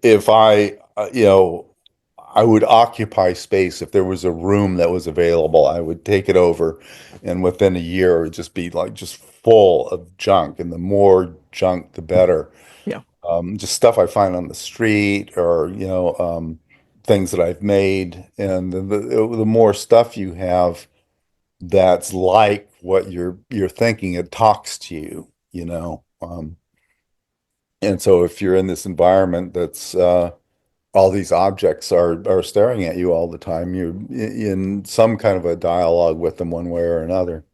if I, I would occupy space. If there was a room that was available, I would take it over, and within a year, it would just be like just full of junk. And the more junk, the better. Yeah. Just stuff I find on the street, or things that I've made. And the more stuff you have that's like what you're thinking, it talks to you. And so if you're in this environment that's all these objects are staring at you all the time, you're in some kind of a dialogue with them one way or another.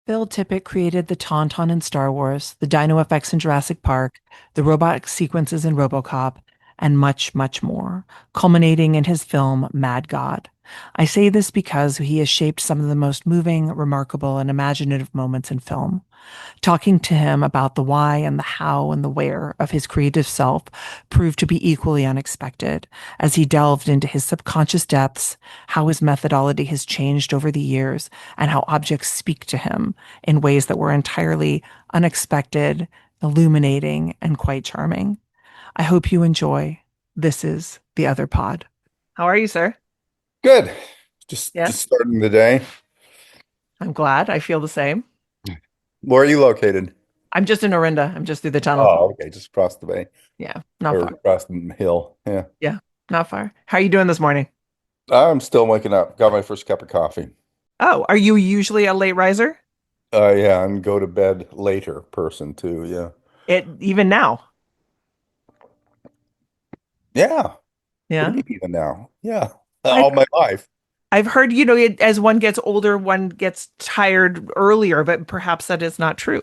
Phil Tippett created the Tauntaun in Star Wars, the dino effects in Jurassic Park, the robot sequences in RoboCop, and much, much more, culminating in his film Mad God. I say this because he has shaped some of the most moving, remarkable, and imaginative moments in film. Talking to him about the why and the how and the where of his creative self proved to be equally unexpected as he delved into his subconscious depths, how his methodology has changed over the years, and how objects speak to him in ways that were entirely unexpected, illuminating, and quite charming. I hope you enjoy. This is The Other Pod. How are you, sir? Good. Just Yeah, just starting the day. I'm glad. I feel the same. Where are you located? I'm just in Orinda. I'm just through the tunnel. Oh, okay, just across the bay Yeah, not or far. across the hill. Yeah. Yeah, not far. How are you doing this morning? I'm still waking up. Got my first cup of coffee. Oh, are you usually a late riser? Yeah, and go to bed later person too. Yeah. It even now. Yeah. What do Yeah. you mean even now? Yeah. I've All my life. I've heard, as one gets older, one gets tired earlier, but perhaps that is not true.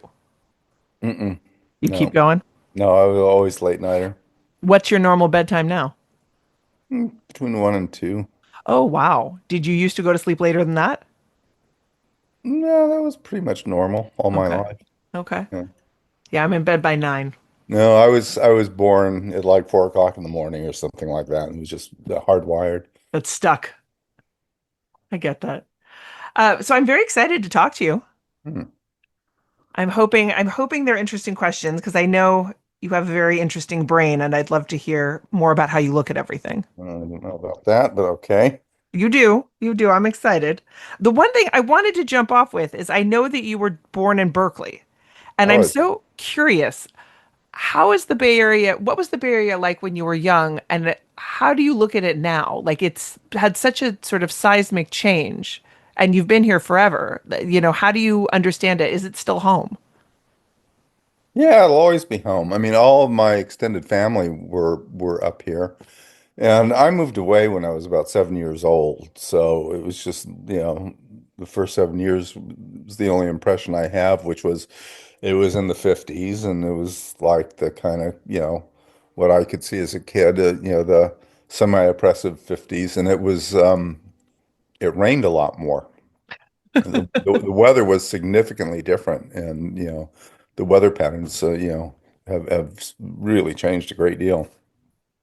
Mm-mm. You keep No. going. No, I was always late nighter. What's your normal bedtime now? Between one and two. Oh, wow. Did you used to go to sleep later than that? No, that was pretty much normal all my Okay. life. Okay. Yeah. Yeah, I'm in bed by 9. No, I was born at like 4 o'clock in the morning or something like that. It was just hardwired. That's stuck. I get that. So I'm very excited to talk to you. Hmm. I'm hoping they're interesting questions because I know you have a very interesting brain and I'd love to hear more about how you look at everything. I don't know about that, but okay. You do. You do. I'm excited. The one thing I wanted to jump off with is I know that you were born in Berkeley, and I I'm was, so curious, how is the Bay Area, what was the Bay Area like when you were young, and how do you look at it now? Like it's had such a sort of seismic change, and you've been here forever. How do you understand it? Is it still home? yeah, it'll always be home. I mean, all of my extended family were up here. And I moved away when I was about 7 years old. So it was just, the first 7 years was the only impression I have, which was it was in the 50s and it was like the kind of, what I could see as a kid, the semi-oppressive 50s. And it rained a lot more. The weather was significantly different. And, the weather patterns, have really changed a great deal.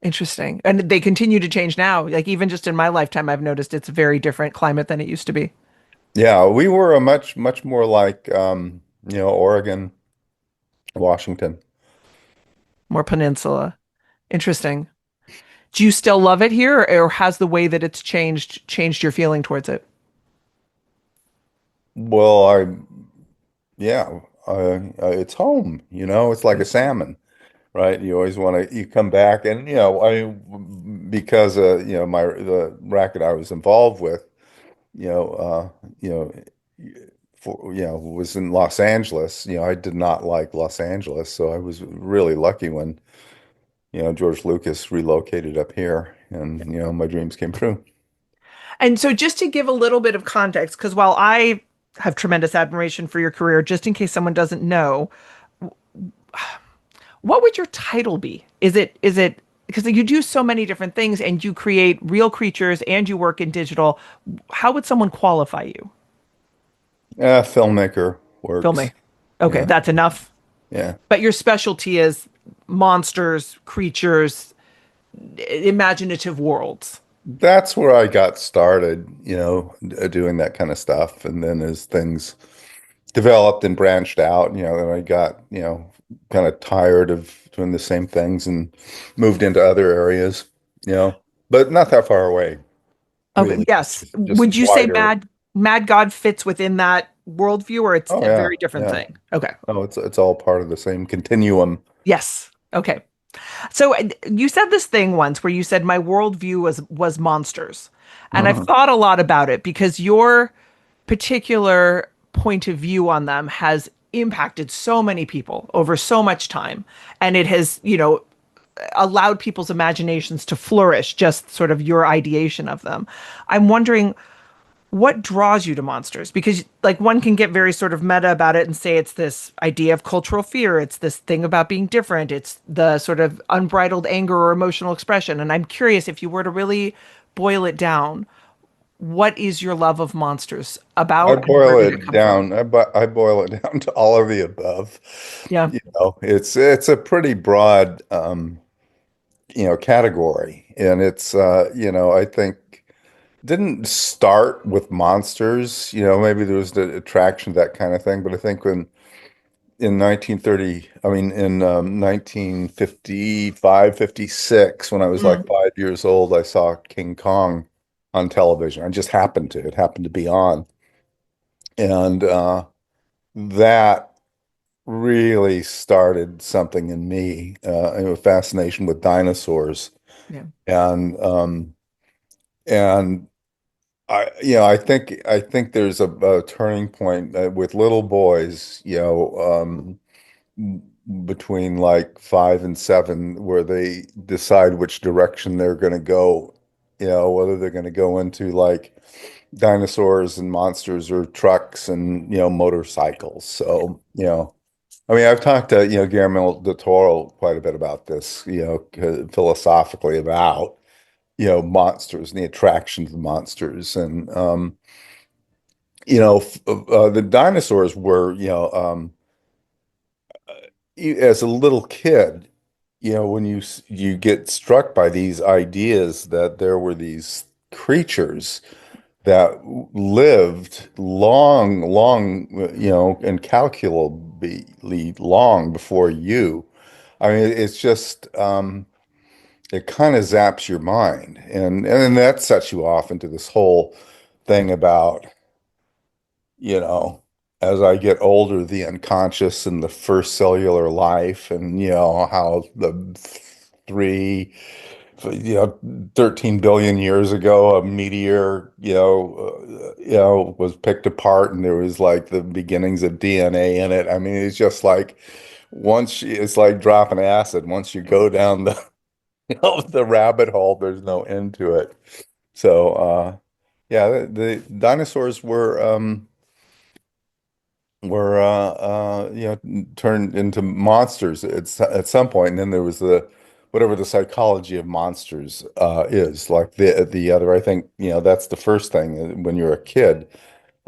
Interesting. And they continue to change now. Like even just in my lifetime, I've noticed it's a very different climate than it used to be. Yeah, we were a much more like Oregon, Washington. More peninsula. Interesting. Do you still love it here, or has the way that it's changed your feeling towards it? Well, yeah, it's home, it's like a salmon, right? You always want to you come back and I mean because the racket I was involved with, you know, you know was in Los Angeles. I did not like Los Angeles, so I was really lucky when George Lucas relocated up here and, my dreams came true. And so, just to give a little bit of context, because while I have tremendous admiration for your career, just in case someone doesn't know, what would your title be? Is it because you do so many different things and you create real creatures and you work in digital? How would someone qualify you? Yeah, filmmaker works. Filming. Okay, Yeah, that's enough. yeah. But your specialty is monsters, creatures, imaginative worlds. That's where I got started, doing that kind of stuff. And then as things developed and branched out, then I got, kind of tired of doing the same things and moved into other areas, you know, but not that far away, Okay, really. yes. Just Would you say wider. Mad God fits within that worldview, or it's Oh a yeah, very different yeah. thing? Okay. Oh, it's all part of the same continuum. Yes. Okay. So you said this thing once where you said my worldview was monsters. And I've Mhm. thought a lot about it because your particular point of view on them has impacted so many people over so much time. And it has, allowed people's imaginations to flourish, just sort of your ideation of them. I'm wondering what draws you to monsters? Because like one can get very sort of meta about it and say it's this idea of cultural fear, it's this thing about being different, it's the sort of unbridled anger or emotional expression. And I'm curious if you were to really boil it down, what is your love of monsters I about and where boil did it it come from? down. I boil it down to all of the above. Yeah. You know, it's a pretty broad category, and it's I think didn't start with monsters. You know, maybe there was the attraction to that kind of thing, but I think when in 1930, I mean in 1955, 56, when I was Mm. like 5 years old, I saw King Kong on television. I just happened to. It happened to be on, and that really started something in me, a fascination with dinosaurs. Yeah. And and I think there's a turning point with little boys, between like 5 and 7, where they decide which direction they're going to go, whether they're going to go into like dinosaurs and monsters or trucks and motorcycles. So, I mean, I've talked to, Guillermo del Toro quite a bit about this, philosophically about, monsters and the attractions of monsters. And, the dinosaurs were, as a little kid, when you get struck by these ideas that there were these creatures that lived long, long, incalculably long before you. I mean, it's just it kind of zaps your mind, and that sets you off into this whole thing about, you know, as I get older, the unconscious and the first cellular life, and how the three, 13 billion years ago, a meteor, was picked apart, and there was like the beginnings of DNA in it. I mean, it's just like it's like dropping acid. Once you go down the the rabbit hole, there's no end to it. So, yeah, the dinosaurs were turned into monsters at some point, and then there was the whatever the psychology of monsters is like the other. I think that's the first thing when you're a kid.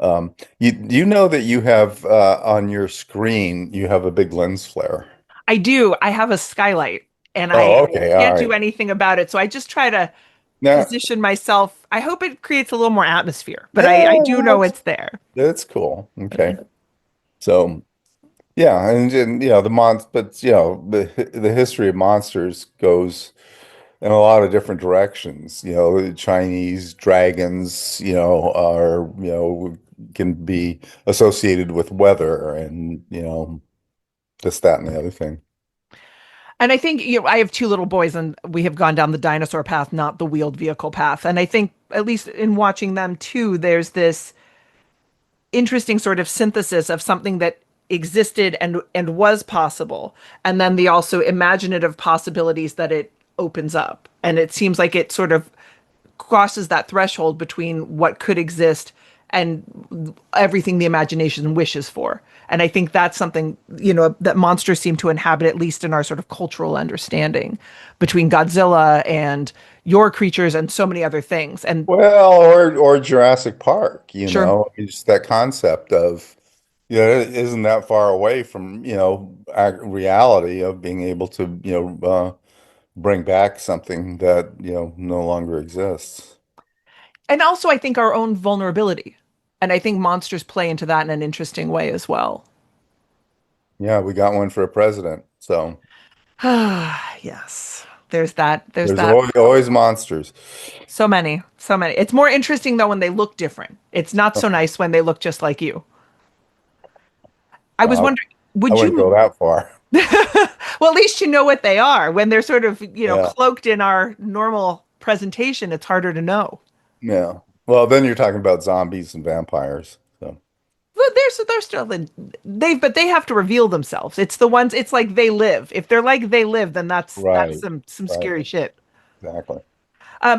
You know that you have on your screen you have a big lens flare. I do. I have a skylight and Oh, I okay, all can't do right. anything about it. So I just try to Now, position myself. I hope it creates a little more atmosphere, but I yeah, do know it's there. that's cool. Okay, so. Yeah, and but the history of monsters goes in a lot of different directions. The Chinese dragons, are can be associated with weather and this, that, and the other thing. And I think, I have two little boys and we have gone down the dinosaur path, not the wheeled vehicle path. And I think, at least in watching them too, there's this interesting sort of synthesis of something that existed and was possible, and then the also imaginative possibilities that it opens up. And it seems like it sort of crosses that threshold between what could exist and everything the imagination wishes for. And I think that's something, that monsters seem to inhabit, at least in our sort of cultural understanding, between Godzilla and your creatures and so many other things. And Well, or Jurassic Park, sure. it's that concept of, it isn't that far away from, reality of being able to, bring back something that, no longer exists. And also, I think our own vulnerability. And I think monsters play into that in an interesting way as well. Yeah, we got one for a president. So, Yes. There's that. There's There's that. always monsters. So many, so many. It's more interesting though when they look different. It's not so nice when they look just like you. I was Uh, wondering, I would wouldn't you, go that far. well, at least you know what they are. When they're sort of, Yeah, cloaked in our normal presentation, it's harder to know. yeah. Well, then you're talking about zombies and vampires. So, But they're still in, but they have to reveal themselves. It's the ones, it's like they live. If they're like they live, then that's right, some right, scary shit. exactly.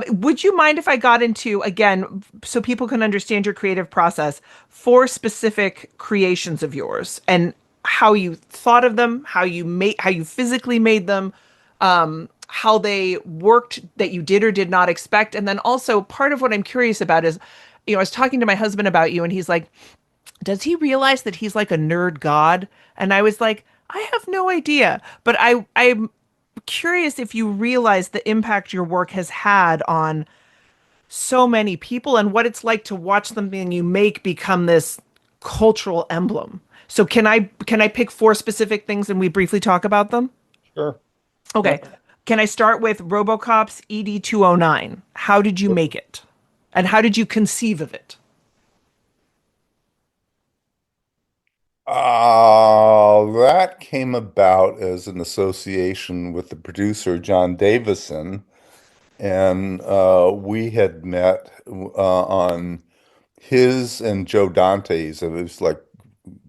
Would you mind if I got into, again, so people can understand your creative process, four specific creations of yours and how you thought of them, how you physically made them, how they worked that you did or did not expect, and then also part of what I'm curious about is, I was talking to my husband about you, and he's like, does he realize that he's like a nerd god? And I was like, I have no idea, but I'm curious if you realize the impact your work has had on so many people and what it's like to watch something you make become this cultural emblem. So can I pick four specific things and we briefly talk about them? Sure. Okay. Yep. Can I start with RoboCop's ED-209? How did you make it? And how did you conceive of it? That came about as an association with the producer John Davison, and we had met on his and Joe Dante's. It was like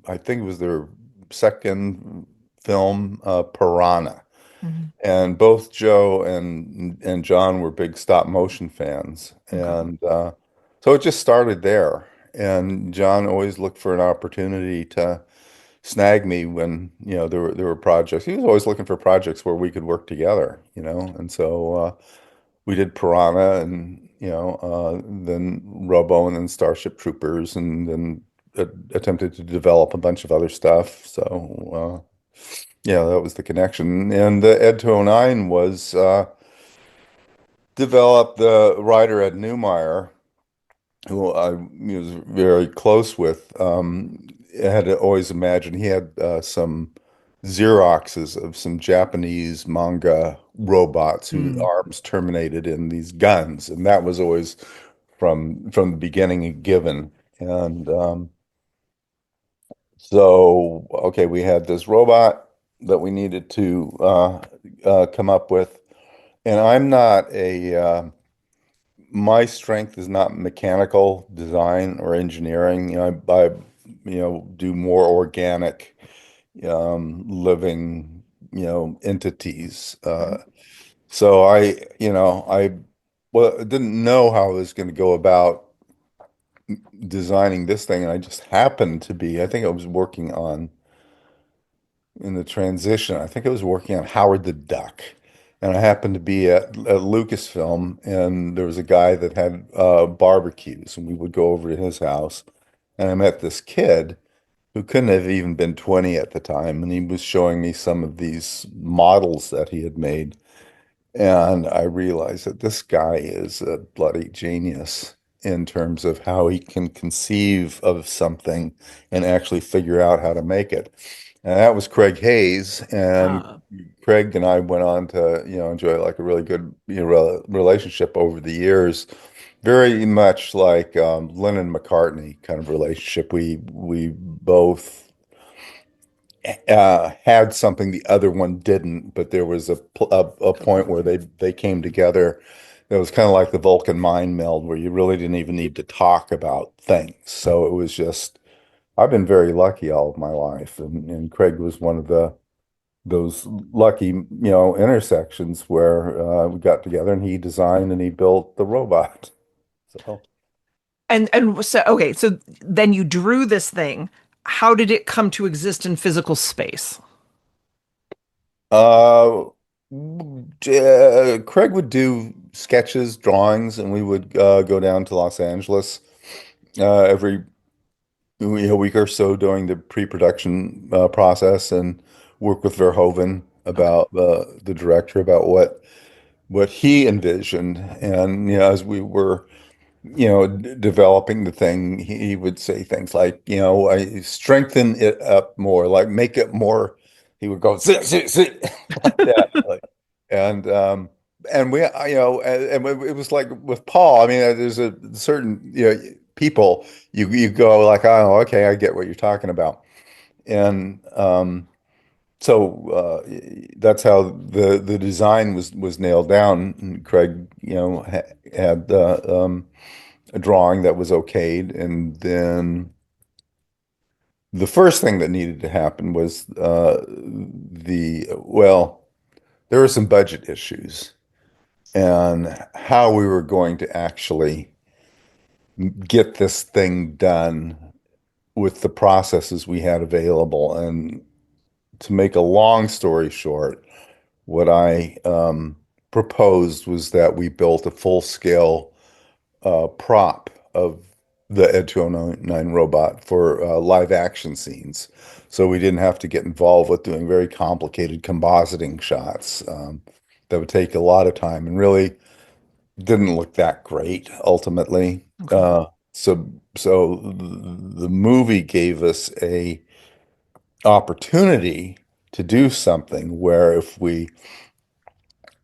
I think it was their second film, Piranha. Mhm. And both Joe and John were big stop motion fans, Okay. and so it just started there. And John always looked for an opportunity to snag me when there were projects. He was always looking for projects where we could work together, And so we did Piranha, and then Robo, and then Starship Troopers, and then attempted to develop a bunch of other stuff. So. Yeah, that was the connection. And the Ed 209 was developed the writer Ed Newmeyer, who I was very close with. I had to always imagine he had some Xeroxes of some Japanese manga robots whose Mm. arms terminated in these guns, and that was always from the beginning a given. And so, okay, we had this robot that we needed to come up with. And I'm not my strength is not mechanical design or engineering. I do more organic, living, entities. So well, didn't know how I was going to go about designing this thing. And I just happened to be, I think I was working on in the transition. I think I was working on Howard the Duck, and I happened to be at Lucasfilm, and there was a guy that had barbecues, and we would go over to his house, and I met this kid who couldn't have even been 20 at the time, and he was showing me some of these models that he had made. And I realized that this guy is a bloody genius in terms of how he can conceive of something and actually figure out how to make it. And that was Craig Hayes. And Uh, Craig and I went on to, enjoy like a really good, relationship over the years. Very much like Lennon McCartney kind of relationship. We both had something the other one didn't, but there was a point where they came together. It was kind of like the Vulcan mind meld, where you really didn't even need to talk about things. So it was just I've been very lucky all of my life, and Craig was one of those lucky intersections where we got together and he designed and he built the robot. So. and so okay, so then you drew this thing. How did it come to exist in physical space? Uh, Craig would do sketches, drawings, and we would go down to Los Angeles every week or so during the pre-production process and work with Verhoeven Okay. about the director about what he envisioned. And as we were developing the thing, he would say things like, I strengthen it up more, like make it more. he would go sit like that. And we, and it was like with Paul. I mean, there's a certain, people you go like, oh, okay, I get what you're talking about. And so that's how the design was nailed down. And Craig, had a drawing that was okayed, and then the first thing that needed to happen was there were some budget issues and how we were going to actually get this thing done with the processes we had available. And to make a long story short, what I proposed was that we built a full-scale prop of the Ed 209 robot for live action scenes. So we didn't have to get involved with doing very complicated compositing shots that would take a lot of time and really didn't look that great ultimately. Okay. So the movie gave us a opportunity to do something where if we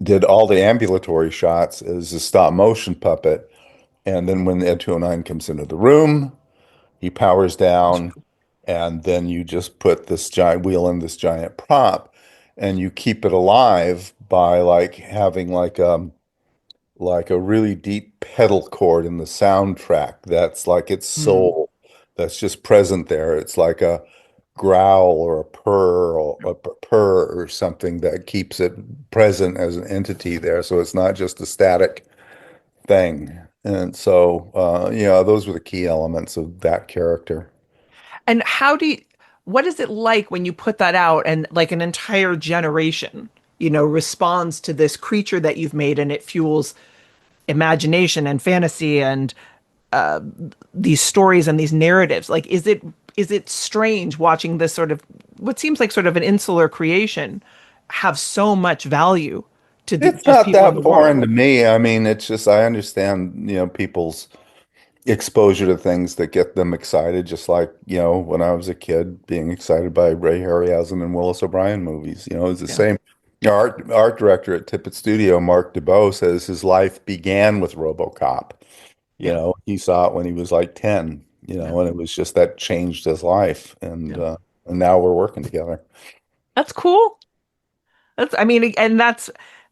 did all the ambulatory shots as a stop motion puppet, and then when Ed 209 comes into the room, he powers down, and then you just put this giant wheel in this giant prop, and you keep it alive by like having like a really deep pedal chord in the soundtrack that's like its Mm. soul that's just present there. It's like a growl or a purr or something that keeps it present as an entity there. So it's not just a static thing. And so, those were the key elements of that character. And what is it like when you put that out and like an entire generation, responds to this creature that you've made and it fuels imagination and fantasy and these stories and these narratives? Like, is it strange watching this sort of what seems like sort of an insular creation have so much value to It's just not people in the that foreign world? to me. I mean, it's just I understand, people's exposure to things that get them excited, just like, when I was a kid being excited by Ray Harryhausen and Willis O'Brien movies. It's the Yeah, same. Art director at Tippett Studio, Mark DeBow, says his life began with RoboCop. yeah, He saw it when he was like 10, yeah, and it was just that changed his life. yeah. And now we're working together. That's cool. I mean, and that's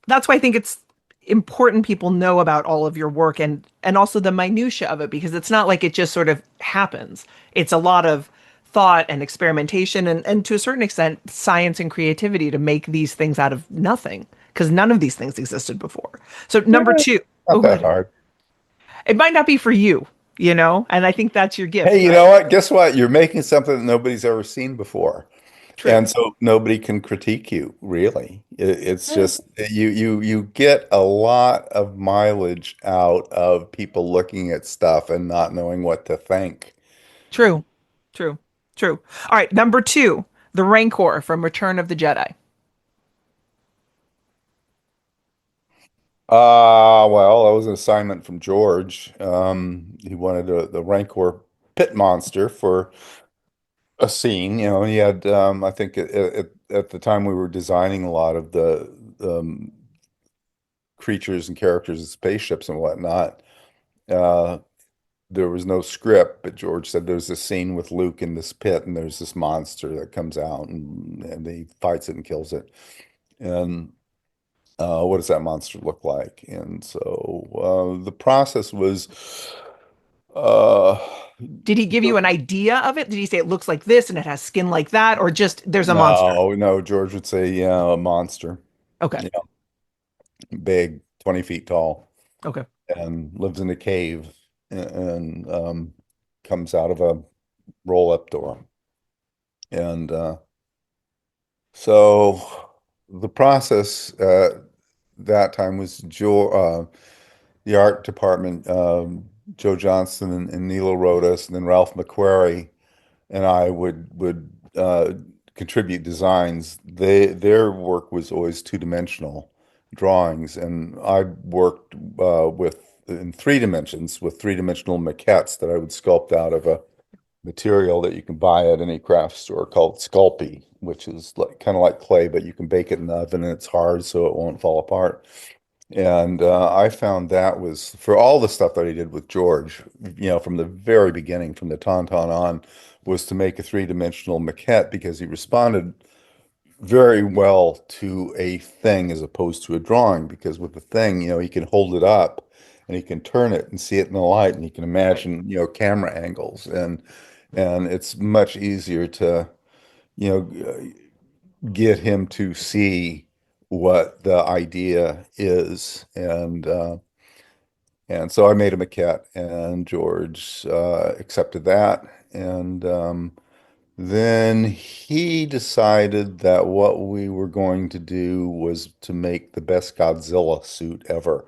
why I think it's important people know about all of your work and also the minutia of it because it's not like it just sort of happens. It's a lot of thought and experimentation and to a certain extent science and creativity to make these things out of nothing because none of these things existed before. So Yeah, number two, oh, not go that ahead. hard. It might not be for you, and I think that's your gift, Hey, you right? know what? Guess what? You're making something that nobody's ever seen before. True. And so nobody can critique you, really. It's Eh, just you get a lot of mileage out of people looking at stuff and not knowing what to think. true. True. True. All right, number two, the Rancor from Return of the Jedi. Well, that was an assignment from George. He wanted the Rancor pit monster for a scene. He had I think at the time we were designing a lot of the creatures and characters and spaceships and whatnot. Uh, there was no script, but George said there's this scene with Luke in this pit, and there's this monster that comes out and he fights it and kills it. And what does that monster look like? And so the process was uh, Did he give you an idea of it? Did he say it looks like this and it has skin like that, or just there's a monster? no, George would say, yeah, a monster. Okay. Yeah, big, 20 feet tall, Okay. and lives in a cave and comes out of a roll-up door. And so the process that time was the art department, Joe Johnston and Nilo Rodas, and then Ralph McQuarrie and I would contribute designs. Their work was always two-dimensional drawings, and I worked with in 3 dimensions with three-dimensional maquettes that I would sculpt out of a material that you can buy at any craft store called Sculpey, which is like kind of like clay, but you can bake it in the oven and it's hard so it won't fall apart. And I found that was for all the stuff that I did with George, from the very beginning, from the Tauntaun on, was to make a three-dimensional maquette because he responded very well to a thing as opposed to a drawing. Because with the thing, he can hold it up and he can turn it and see it in the light and he can Right. imagine, camera angles and it's much easier to, you know, get him to see what the idea is. And so I made a maquette, and George accepted that. And then he decided that what we were going to do was to make the best Godzilla suit ever.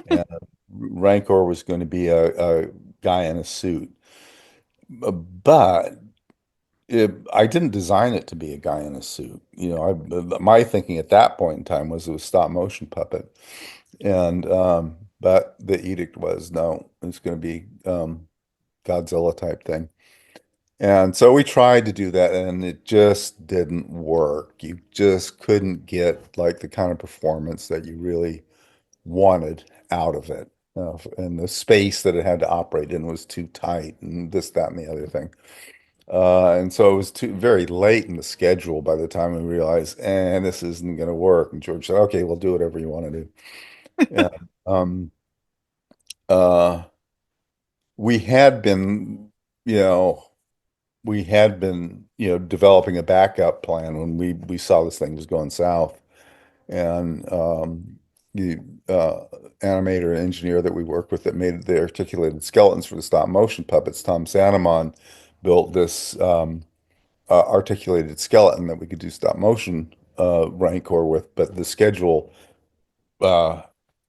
And Rancor was going to be a guy in a suit. But I didn't design it to be a guy in a suit. My thinking at that point in time was it was stop motion puppet. And but the edict was no, it's going to be Godzilla type thing. And so we tried to do that and it just didn't work. You just couldn't get like the kind of performance that you really wanted out of it. And the space that it had to operate in was too tight and this, that, and the other thing. And so it was too very late in the schedule by the time we realized, and this isn't going to work. And George said, "Okay, we'll do whatever you want to do." And um, uh, we had been, you know, developing a backup plan when we saw this thing was going south. And the animator and engineer that we worked with that made the articulated skeletons for the stop motion puppets, Tom Sanamon, built this articulated skeleton that we could do stop motion Rancor with, but the schedule uh,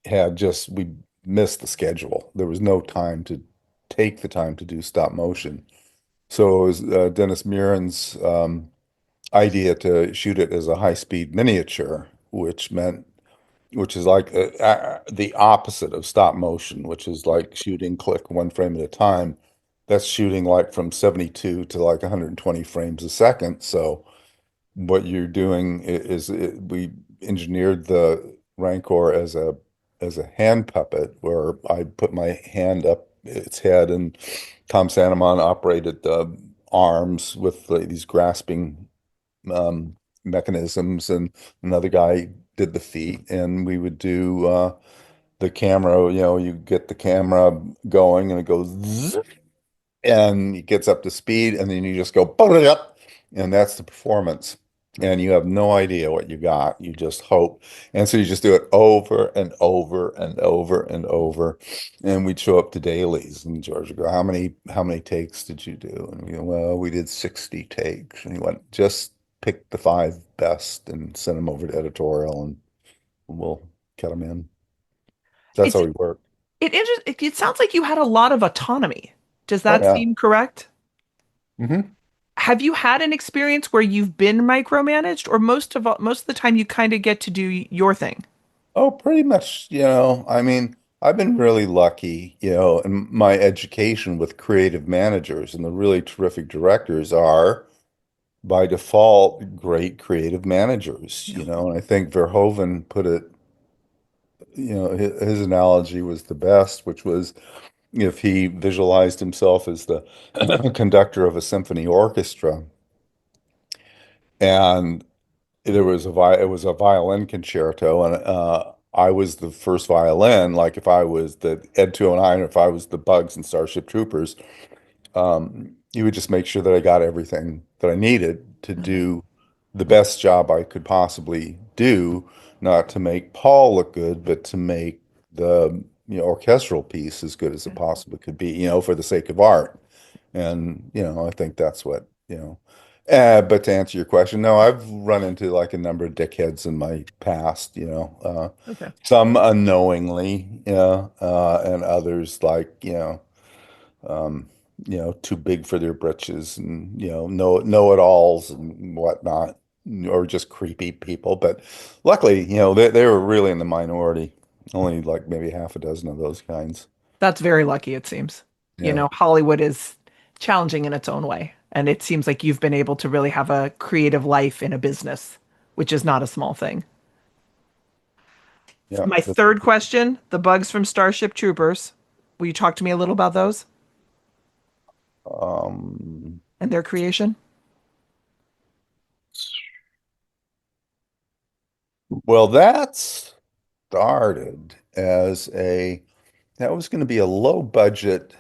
we missed the schedule. There was no time to take the time to do stop motion. So it was Dennis Muren's idea to shoot it as a high-speed miniature, which is like the opposite of stop motion, which is like shooting click one frame at a time. That's shooting like from 72 to like 120 frames a second. So what you're doing we engineered the Rancor as a hand puppet where I put my hand up its head and Tom Sanamon operated the arms with these grasping um, mechanisms and another guy did the feet and we would do the camera, you get the camera going and it goes zzz, and it gets up to speed and then you just go and that's the performance and you have no idea what you got, you just hope, and so you just do it over and over and over and over. And we'd show up to dailies and George would go, how many takes did you do? And we go, well, we did 60 takes. And he went, just pick the five best and send them over to editorial and we'll cut them in. That's It's how we work. it sounds like you had a lot of autonomy. Does Oh that yeah. seem correct? Hmm. Have you had an experience where you've been micromanaged, or most of the time you kind of get to do your thing? Oh, pretty much, I mean, I've been really lucky, in my education with creative managers, and the really terrific directors are, by default, great creative managers, Yeah. and I think Verhoeven put it, his analogy was the best, which was if he visualized himself as the conductor of a symphony orchestra, and it was a violin concerto, and I was the first violin. Like if I was the Ed 209, or if I was the Bugs and Starship Troopers, he would just make sure that I got everything that I needed to Mhm. do the best job I could possibly do, not to make Paul look good, but to make the orchestral piece as good as it possibly could be, for the sake of art. And, I think that's what, but to answer your question, no, I've run into like a number of dickheads in my past, Okay. some unknowingly, and others like, too big for their britches and, know-it-alls and whatnot, or just creepy people. But luckily, they were really in the minority, only like maybe half a dozen of those kinds. That's very lucky, it seems. Yeah. Hollywood is challenging in its own way. And it seems like you've been able to really have a creative life in a business, which is not a small thing. Yeah. My third question, the bugs from Starship Troopers. Will you talk to me a little about those Um, and their creation? well, that started as that was going to be a low budget,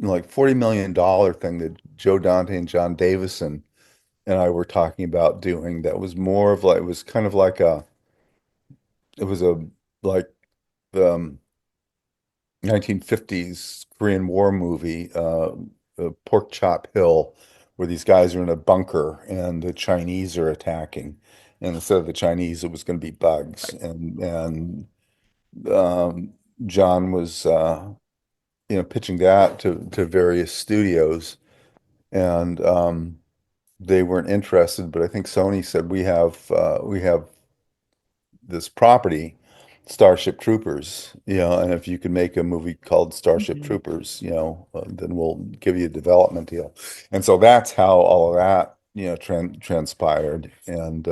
like $40 million thing that Joe Dante and John Davison and I were talking about doing. That was more of like, it was kind of like it was like, um, 1950s Korean War movie, Pork Chop Hill, where these guys are in a bunker and the Chinese are attacking. And instead of the Chinese, it was going to be bugs. And John was, pitching that to various studios, and they weren't interested. But I think Sony said we have this property, Starship Troopers, and if you can make a movie called Starship Mhm. Troopers, then we'll give you a development deal. And so that's how all of that, transpired. And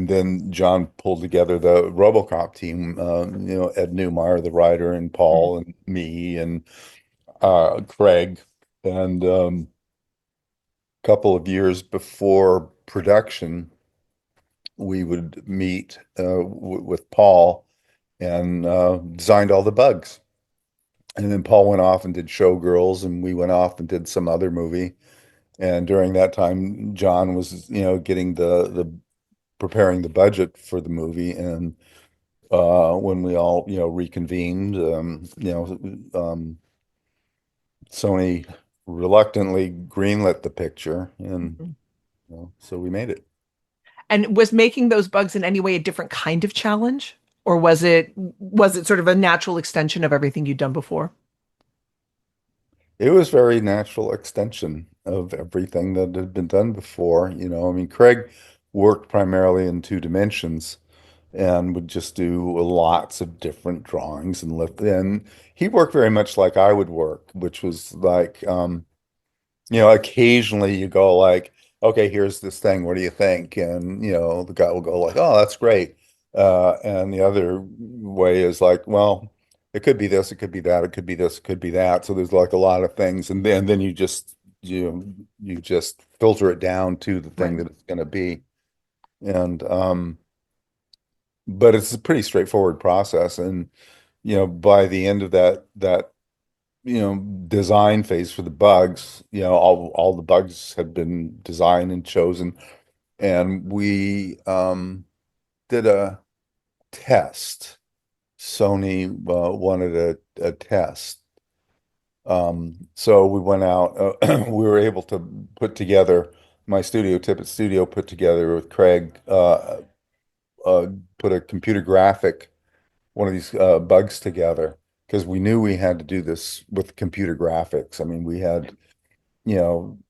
then John pulled together the RoboCop team, Ed Newmeyer, the writer, and Mhm. Paul and me and Craig. And a couple of years before production, we would meet with Paul and designed all the bugs. And then Paul went off and did Showgirls, and we went off and did some other movie. And during that time, John was, getting the preparing the budget for the movie. And when we all, reconvened, Sony reluctantly greenlit the picture, and Mhm. so we made it. And was making those bugs in any way a different kind of challenge? Or was it sort of a natural extension of everything you'd done before? It was very natural extension of everything that had been done before. I mean, Craig worked primarily in two dimensions and would just do lots of different drawings and lift. And he worked very much like I would work, which was like, occasionally you go like, okay, here's this thing. What do you think? And, the guy will go like, oh, that's great. And the other way is like, well, it could be this, it could be that, it could be this, it could be that. So there's like a lot of things. And then you just filter it down to the thing Right. that it's going to be. And, but it's a pretty straightforward process. And, by the end of that design phase for the bugs, all the bugs had been designed and chosen, and we did a test. Sony wanted a test. So we went out, we were able to put together my studio, Tippett Studio, put together with Craig, uh, put a computer graphic, one of these bugs together, because we knew we had to do this with computer graphics. I mean, we had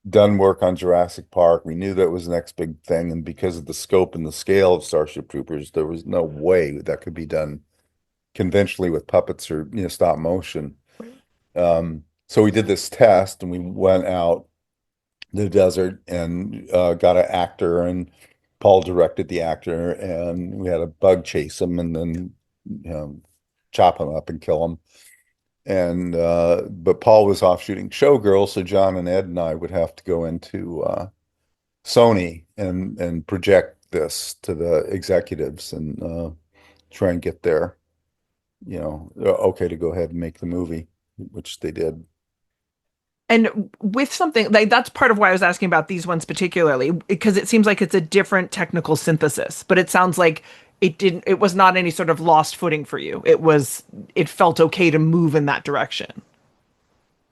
done work on Jurassic Park. We knew that was the next big thing. And because of the scope and the scale of Starship Troopers, there was no way that could be done conventionally with puppets or, stop motion. So we did this test and we went out the desert and got an actor, and Paul directed the actor, and we had a bug chase him and then, you know, chop him up and kill him. And but Paul was off shooting Showgirl, so John and Ed and I would have to go into Sony and project this to the executives and try and get their, okay to go ahead and make the movie, which they did. And with something like that's part of why I was asking about these ones particularly, because it seems like it's a different technical synthesis, but it sounds like it was not any sort of lost footing for you. It felt okay to move in that direction.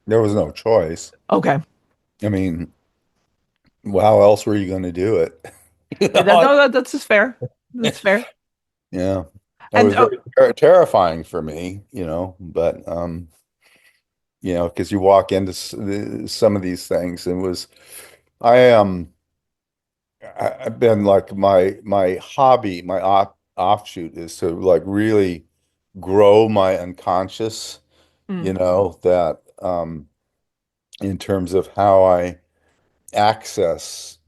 There was no choice. Okay. I mean, how else were you going to do it? You Yeah, know? that's just fair. That's fair. Yeah. It And was very terrifying for me, but because you walk into some of these things, and I I've been like my hobby, my offshoot is to like really grow my unconscious, mm, that in terms of how I access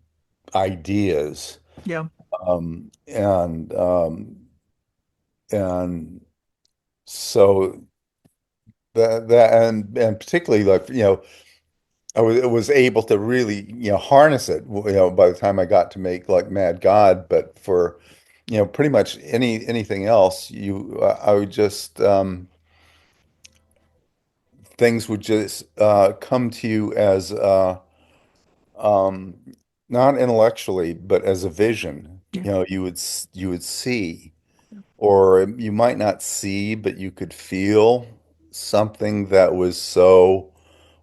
ideas. Yeah. And so and particularly like I was able to really harness it by the time I got to make like Mad God. But for pretty much anything else, I would just things would just come to you as um not intellectually but as a vision. Yeah. You would see, or you might not see, but you could feel something that was so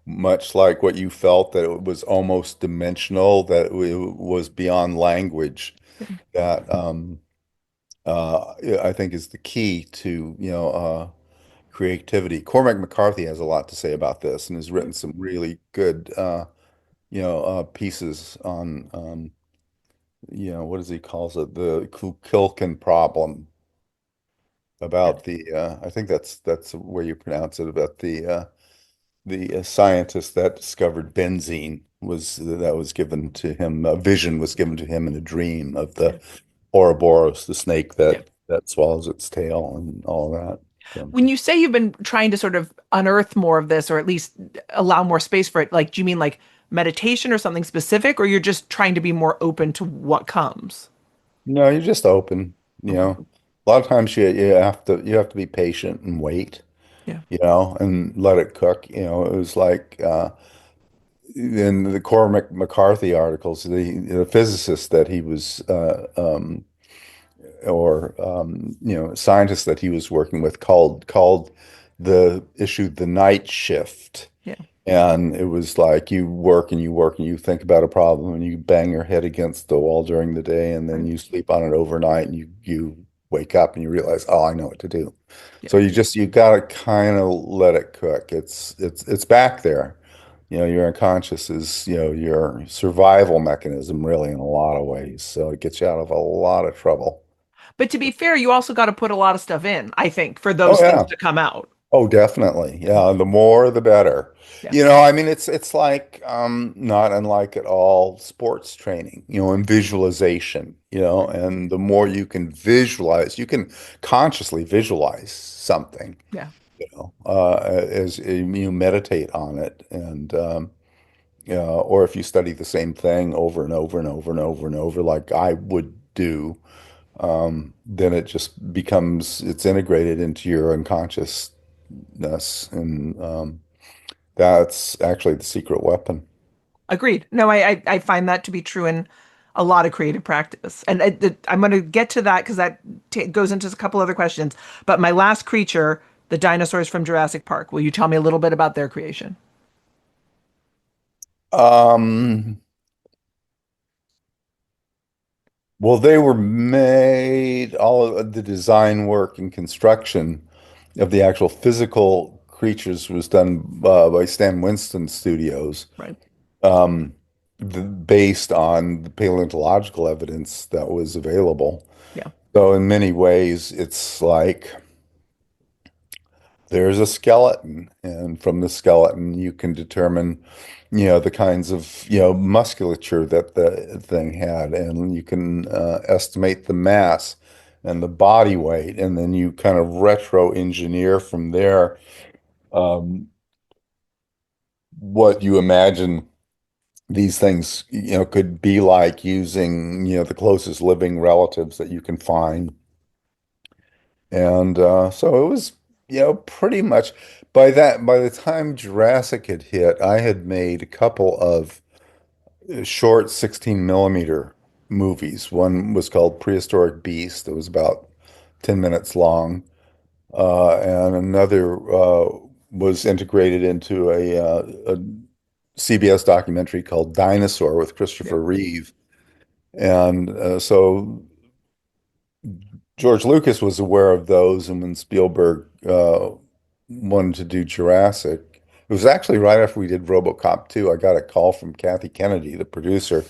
much like what you felt that it was almost dimensional, that it was beyond language. Yeah. That I think is the key to creativity. Cormac McCarthy has a lot to say about this and has written some really good pieces on what does he calls it, the Kilkin problem, Yeah. about the I think that's the way you pronounce it, about the scientist that discovered benzene. Was given to him, a vision was given to him in a dream of Yeah. the Ouroboros, the snake Yeah. that swallows its tail and all that. So, When you say you've been trying to sort of unearth more of this, or at least allow more space for it, like, do you mean like meditation or something specific, or you're just trying to be more open to what comes? no, you're just open, Okay. A lot of times you have to be patient and wait, Yeah. and let it cook. It was like in the Cormac McCarthy articles, the physicist that he was or scientists that he was working with called the issue the night shift. Yeah. And it was like you work and you work and you think about a problem and you bang your head against the wall during the day, and then Right. you sleep on it overnight and you wake up and you realize, oh, I know what to do. Yeah. So you gotta kind of let it cook. It's back there. Your unconscious is, your survival mechanism really in a lot of ways. So it gets you out of a lot of trouble. But to be fair, you also got to put a lot of stuff in, I think, for Oh those things yeah. to come out. Oh, definitely. Yeah, the more the better. Yeah. I mean it's like not unlike at all sports training, and visualization, Right. and the more you can visualize, you can consciously visualize something, Yeah. as you meditate on it, and or if you study the same thing over and over and over and over and over like I would do, then it just becomes it's integrated into your unconsciousness, and that's actually the secret weapon. Agreed. No, I find that to be true in a lot of creative practice. And I'm going to get to that because that t goes into a couple other questions. But my last creature, the dinosaurs from Jurassic Park, will you tell me a little bit about their creation? Um, well, they were made, all of the design work and construction of the actual physical creatures was done by Stan Winston Studios, Right. um, based on the paleontological evidence that was available. Yeah. So in many ways, it's like there's a skeleton, and from the skeleton, you can determine, the kinds of, musculature that the thing had, and you can estimate the mass and the body weight, and then you kind of retro engineer from there um, what you imagine these things, could be like using, the closest living relatives that you can find. And so it was, pretty much by the time Jurassic had hit, I had made a couple of short 16 millimeter movies. One was called Prehistoric Beast, that was about 10 minutes long. And another was integrated into a CBS documentary called Dinosaur with Yeah. Christopher Reeve. And so George Lucas was aware of those, and when Spielberg wanted to do Jurassic, it was actually right after we did RoboCop 2. I got a call from Kathy Kennedy, the producer,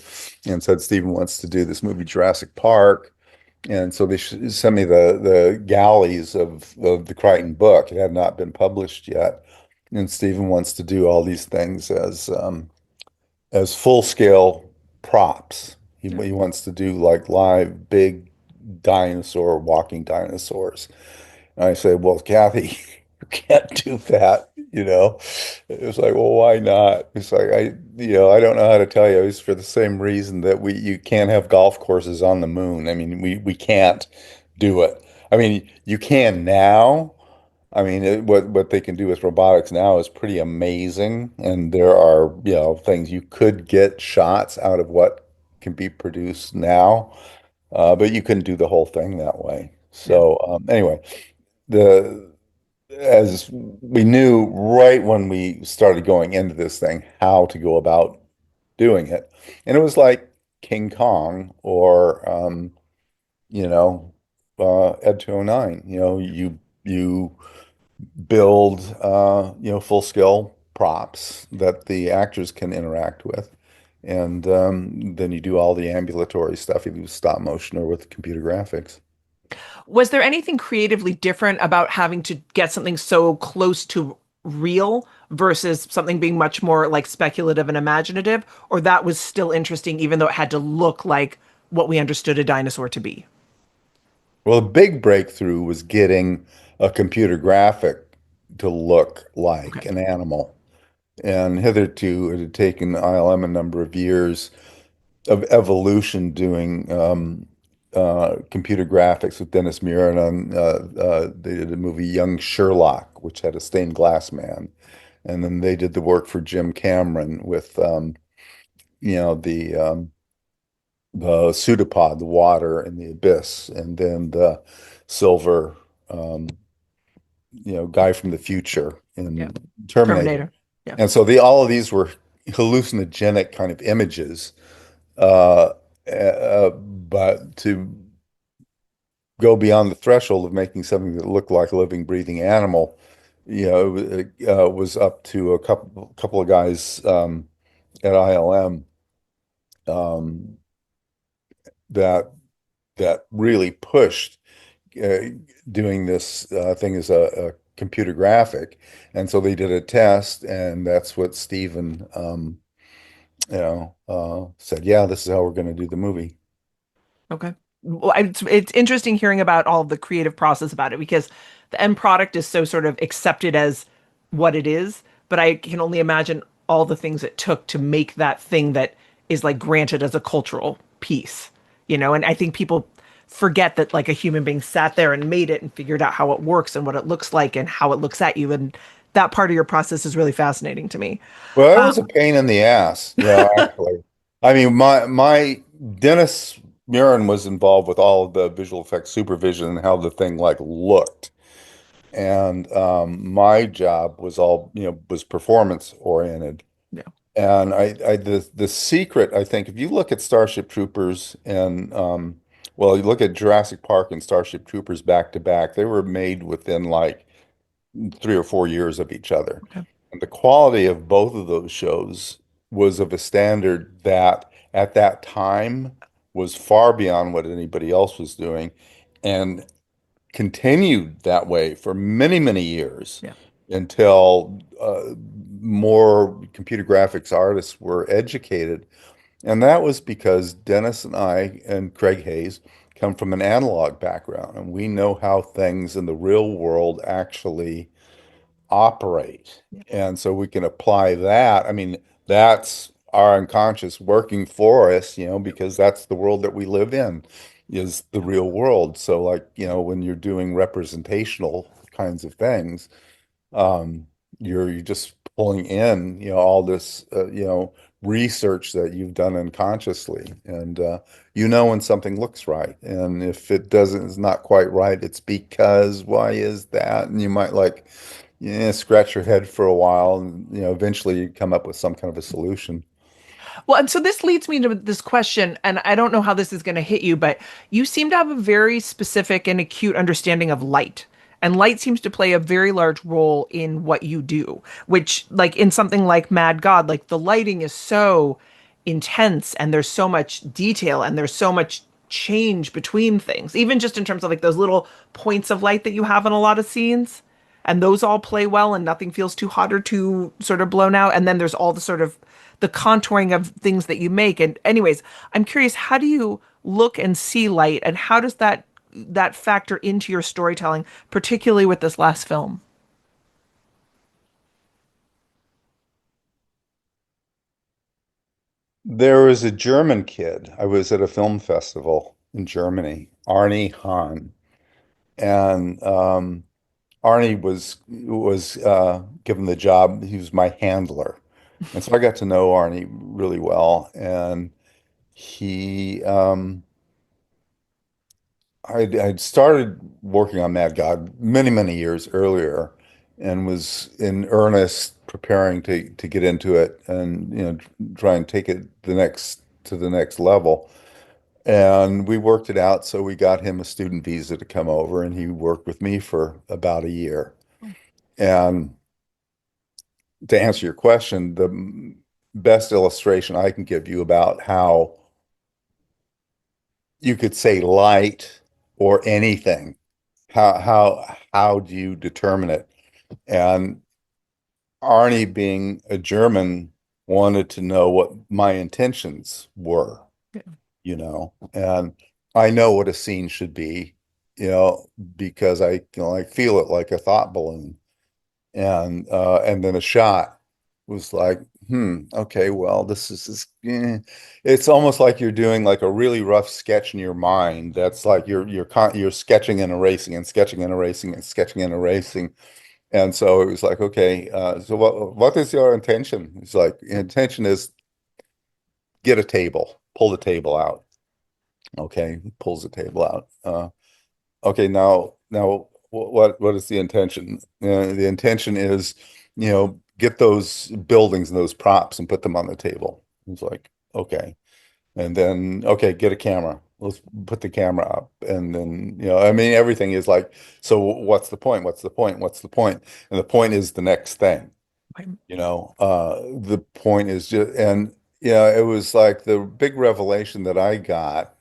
and said Steven wants to do this movie Jurassic Park. And so they sent me the galleys of the Crichton book. It had not been published yet. And Steven wants to do all these things as full scale props. Yeah. He wants to do like live big dinosaur walking dinosaurs. And I say, well, Kathy, you can't do that, you know. It was like, well, why not? It's like I don't know how to tell you. It's for the same reason that we you can't have golf courses on the moon. I mean, we can't do it. I mean, you can now. I mean, what they can do with robotics now is pretty amazing, and there are, things you could get shots out of what can be produced now, but you couldn't do the whole thing that way. Yeah. So anyway, the as we knew right when we started going into this thing how to go about doing it, and it was like King Kong or you know Ed 209. You build full scale props that the actors can interact with. And then you do all the ambulatory stuff, either with stop motion or with computer graphics. Was there anything creatively different about having to get something so close to real versus something being much more like speculative and imaginative, or that was still interesting even though it had to look like what we understood a dinosaur to be? Well, the big breakthrough was getting a computer graphic to look Okay. like an animal. And hitherto, it had taken ILM a number of years of evolution doing computer graphics with Dennis Muren on they did a movie Young Sherlock, which had a stained glass man. And then they did the work for Jim Cameron with the pseudopod, the water in the abyss, and then the silver guy from the future Yeah. in Terminator. Terminator. Yeah. And so the all of these were hallucinogenic kind of images. Uh, but to go beyond the threshold of making something that looked like a living, breathing animal, it was up to a couple of guys at ILM um, that really pushed uh, doing this thing as a computer graphic, and so they did a test, and that's what Stephen said, yeah, this is how we're going to do the movie. Okay. Well, it's interesting hearing about all of the creative process about it because the end product is so sort of accepted as what it is, but I can only imagine all the things it took to make that thing that is like granted as a cultural piece, and I think people forget that like a human being sat there and made it and figured out how it works and what it looks like and how it looks at you. And that part of your process is really fascinating to me. Well, it was a pain in the ass, actually. I mean, my Dennis Muren was involved with all of the visual effects supervision and how the thing like looked. And my job was all, was performance oriented. Yeah. And the secret, I think, if you look at Starship Troopers and well, you look at Jurassic Park and Starship Troopers back to back, they were made within like 3 or 4 years of each other. Okay. And the quality of both of those shows was of a standard that at that time was far beyond what anybody else was doing and continued that way for many, many years Yeah. until more computer graphics artists were educated. And that was because Dennis and I and Craig Hayes come from an analog background, and we know how things in the real world actually operate. And so we can apply that. I mean, that's our unconscious working for us, because that's the world that we live in, is the real world. So like, when you're doing representational kinds of things, um, you're just pulling in, all this, research that you've done unconsciously. And when something looks right. And if it doesn't, it's not quite right, it's because why is that? And you might like, yeah, scratch your head for a while, and eventually you come up with some kind of a solution. Well, and so this leads me to this question, and I don't know how this is going to hit you, but you seem to have a very specific and acute understanding of light. And light seems to play a very large role in what you do, which, like in something like Mad God, like the lighting is so intense and there's so much detail and there's so much change between things, even just in terms of like those little points of light that you have in a lot of scenes. and those all play well and nothing feels too hot or too sort of blown out. And then there's all the sort of the contouring of things that you make. And anyways, I'm curious, how do you look and see light, and how does that factor into your storytelling, particularly with this last film? There was a German kid. I was at a film festival in Germany, Arnie Hahn, and Arnie was given the job. He was my handler, and so I got to know Arnie really well. And he, I'd started working on Mad God many, many years earlier, and was in earnest preparing to get into it and try and take it the next level. And we worked it out, so we got him a student visa to come over, and he worked with me for about a year. And to answer your question, the best illustration I can give you about how you could say light or anything, how do you determine it? And Arnie, being a German, wanted to know what my intentions were, and I know what a scene should be, because I feel it like a thought balloon. And then a shot was like, okay, well, it's almost like you're doing like a really rough sketch in your mind. That's like you're sketching and erasing and sketching and erasing and sketching and erasing. And so it was like, okay, so what is your intention? It's like intention is get a table, pull the table out. Okay, pulls the table out. Okay, now what is the intention? The intention is, get those buildings and those props and put them on the table. It's like, okay. And then, okay, get a camera. Let's put the camera up. And then, I mean, everything is like, so what's the point? What's the point? What's the point? And the point is the next thing, the point is just, and it was like the big revelation that I got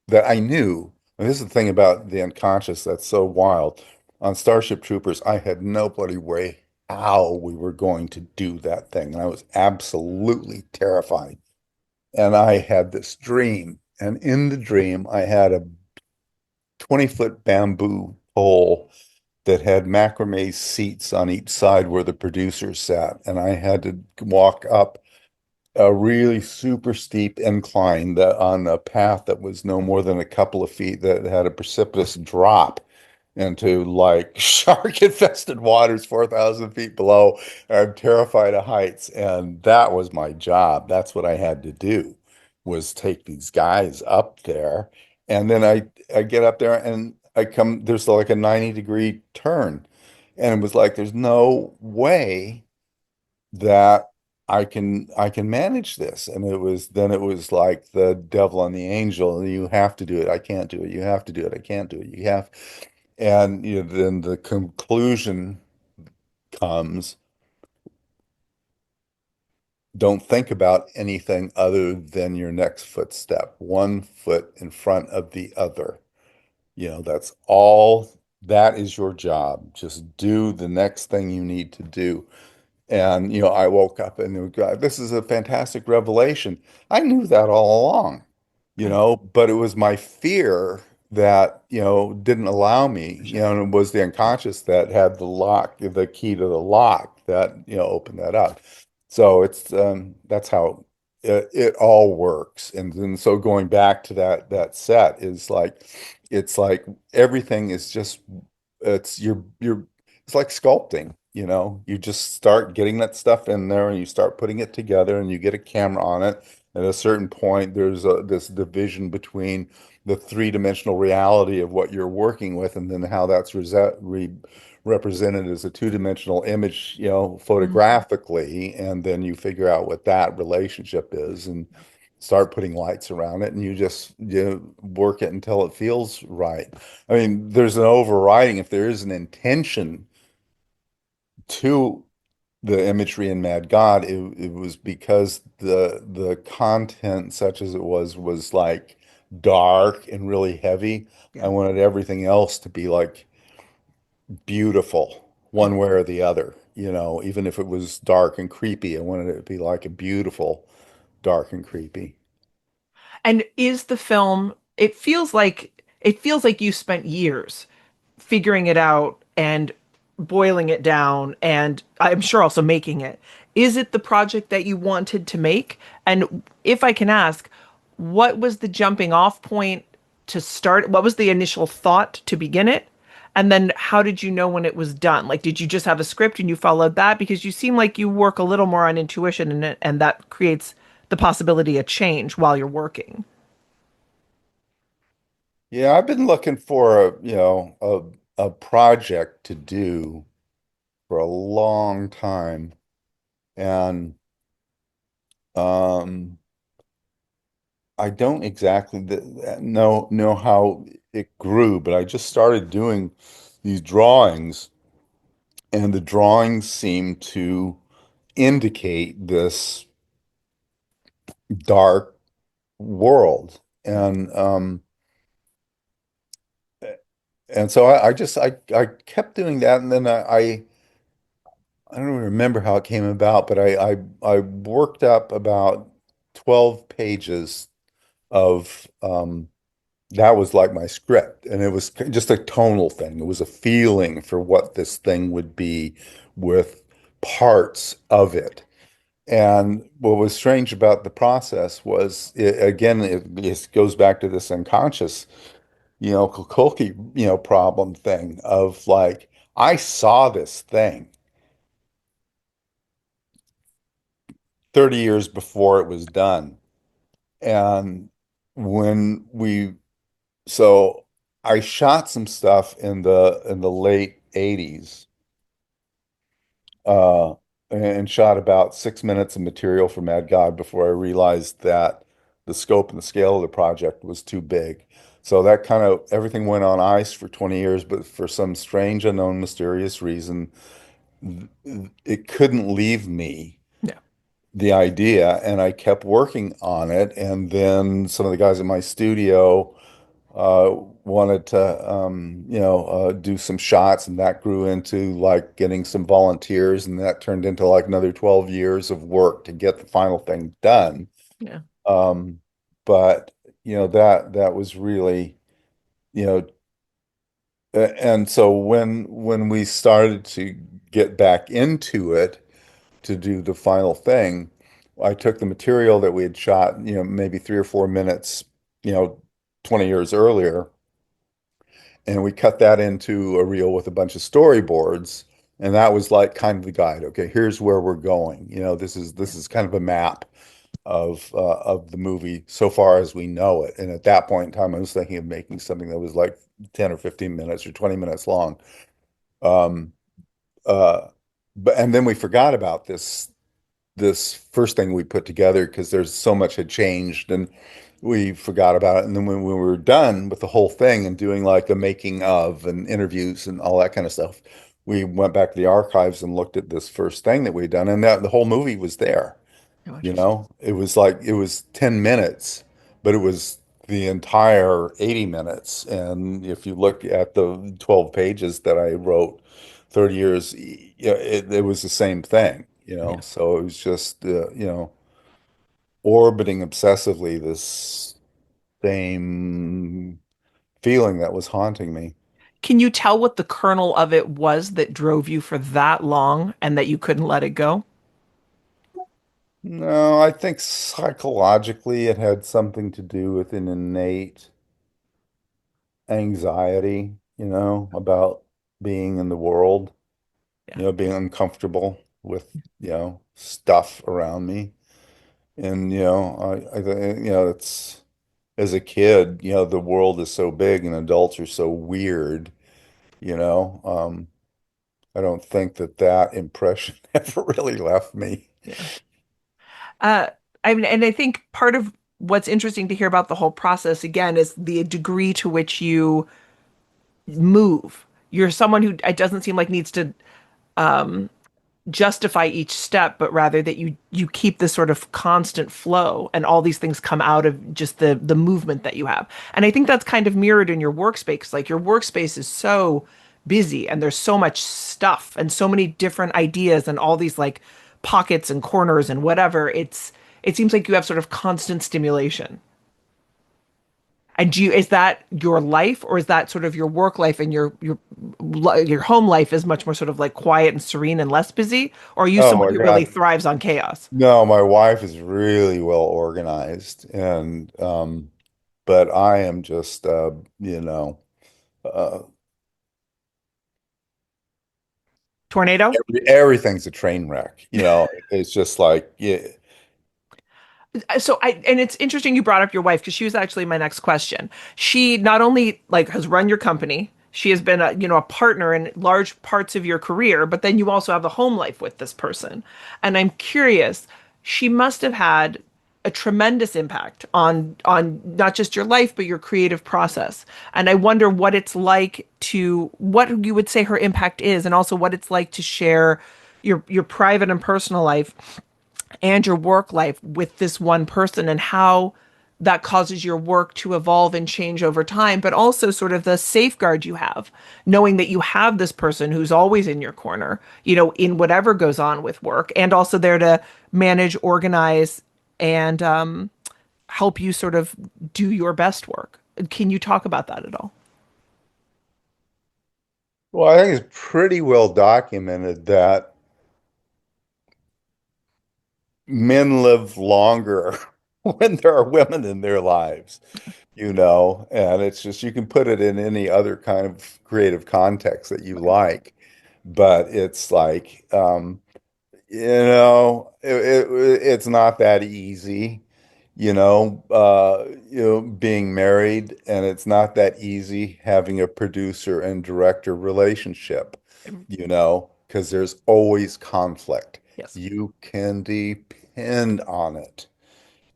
that I knew, and this is the thing about the unconscious that's so wild. On Starship Troopers, I had no bloody way how we were going to do that thing. And I was absolutely terrified. And I had this dream. And in the dream, I had a 20-foot bamboo pole that had macrame seats on each side where the producers sat. And I had to walk up a really super steep incline that on a path that was no more than a couple of feet that had a precipitous drop into like shark infested waters 4,000 feet below. I'm terrified of heights, and that was my job. That's what I had to do, was take these guys up there. And then I get up there and there's like a 90-degree turn, and it was like there's no way that I can manage this. And it was like the devil and the angel. You have to do it. I can't do it. You have to do it. I can't do it. You have. And then the conclusion comes, don't think about anything other than your next footstep, one foot in front of the other. That's all. That is your job. Just do the next thing you need to do. And, I woke up and God, this is a fantastic revelation. I knew that all along, Right. but it was my fear that, didn't allow me, Sure. and it was the unconscious that had the key to the lock that, opened that up. So that's how it all works. And then so going back to that set is like, it's like everything is just, it's like sculpting. You just start getting that stuff in there and you start putting it together and you get a camera on it. At a certain point, there's this division between the three-dimensional reality of what you're working with and then how that's represented as a two-dimensional image, Mhm. photographically. And then you figure out what that relationship is and start putting lights around it. And you just work it until it feels right. I mean, there's an overriding, if there is an intention to the imagery in Mad God, it was because the content, such as it was like dark and really heavy. I Yeah. wanted everything else to be like beautiful, one way or the other. Even if it was dark and creepy, I wanted it to be like a beautiful dark and creepy. And is the film, it feels like you spent years figuring it out and boiling it down and I'm sure also making it. Is it the project that you wanted to make? And if I can ask, what was the jumping off point to start? What was the initial thought to begin it? And then how did you know when it was done? Like, did you just have a script and you followed that? Because you seem like you work a little more on intuition and that creates the possibility of change while you're working. Yeah, I've been looking for a project to do for a long time. And um I don't exactly know how it grew, but I just started doing these drawings, and the drawings seem to indicate this dark world. And so I kept doing that, and then I don't even remember how it came about, but I worked up about 12 pages of that was like my script, and it was just a tonal thing. It was a feeling for what this thing would be with parts of it. And what was strange about the process was, again, it goes back to this unconscious, Kukulki, problem thing of like, I saw this thing 30 years before it was done. And when so I shot some stuff in the late 80s, uh, and shot about 6 minutes of material for Mad God before I realized that the scope and the scale of the project was too big. So that kind of everything went on ice for 20 years, but for some strange, unknown, mysterious reason, it couldn't leave me, Yeah. the idea, and I kept working on it. And then some of the guys in my studio wanted to do some shots, and that grew into like getting some volunteers, and that turned into like another 12 years of work to get the final thing done. Yeah. Um, but that was really, you know and so when we started to get back into it to do the final thing, I took the material that we had shot, maybe 3 or 4 minutes, you know, 20 years earlier, and we cut that into a reel with a bunch of storyboards. And that was like kind of the guide. Okay, here's where we're going. This is kind of a map of the movie so far as we know it. And at that point in time, I was thinking of making something that was like 10 or 15 minutes or 20 minutes long. Um, uh, but and then we forgot about this first thing we put together because there's so much had changed, and we forgot about it. And then when we were done with the whole thing and doing like a making of and interviews and all that kind of stuff, we went back to the archives and looked at this first thing that we'd done, and that the whole movie was there. Oh, interesting. It was like it was 10 minutes, but it was the entire 80 minutes. And if you look at the 12 pages that I wrote 30 years, it was the same thing. Yeah. So it was just, orbiting obsessively this same feeling that was haunting me. Can you tell what the kernel of it was that drove you for that long and that you couldn't let it go? No, I think psychologically it had something to do with an innate anxiety, about being in the world, Yeah. being uncomfortable with, stuff around me. And, it's as a kid, the world is so big and adults are so weird, you know. I don't think that impression ever really left me. Yeah. Uh, I mean, and I think part of what's interesting to hear about the whole process again is the degree to which you move. You're someone who it doesn't seem like needs to justify each step, but rather that you keep this sort of constant flow and all these things come out of just the movement that you have. And I think that's kind of mirrored in your workspace. Like your workspace is so busy and there's so much stuff and so many different ideas and all these like pockets and corners and whatever, it seems like you have sort of constant stimulation. And is that your life, or is that sort of your work life, and your home life is much more sort of like quiet and serene and less busy? Or are you Oh someone my who really God. thrives on chaos? No, my wife is really well organized and but I am just uh Tornado? everything's a train wreck. It's just like yeah. And it's interesting you brought up your wife because she was actually my next question. She not only like has run your company, she has been a partner in large parts of your career, but then you also have a home life with this person. And I'm curious, she must have had a tremendous impact on not just your life but your creative process. And I wonder what you would say her impact is, and also what it's like to share your private and personal life and your work life with this one person, and how that causes your work to evolve and change over time, but also sort of the safeguard you have, knowing that you have this person who's always in your corner, in whatever goes on with work, and also there to manage, organize, and help you sort of do your best work. Can you talk about that at all? Well, I think it's pretty well documented that men live longer when there are women in their lives, and it's just you can put it in any other kind of creative context that you like, but it's like it's not that easy, being married, and it's not that easy having a producer and director relationship, because there's always conflict. Yes. You can depend on it,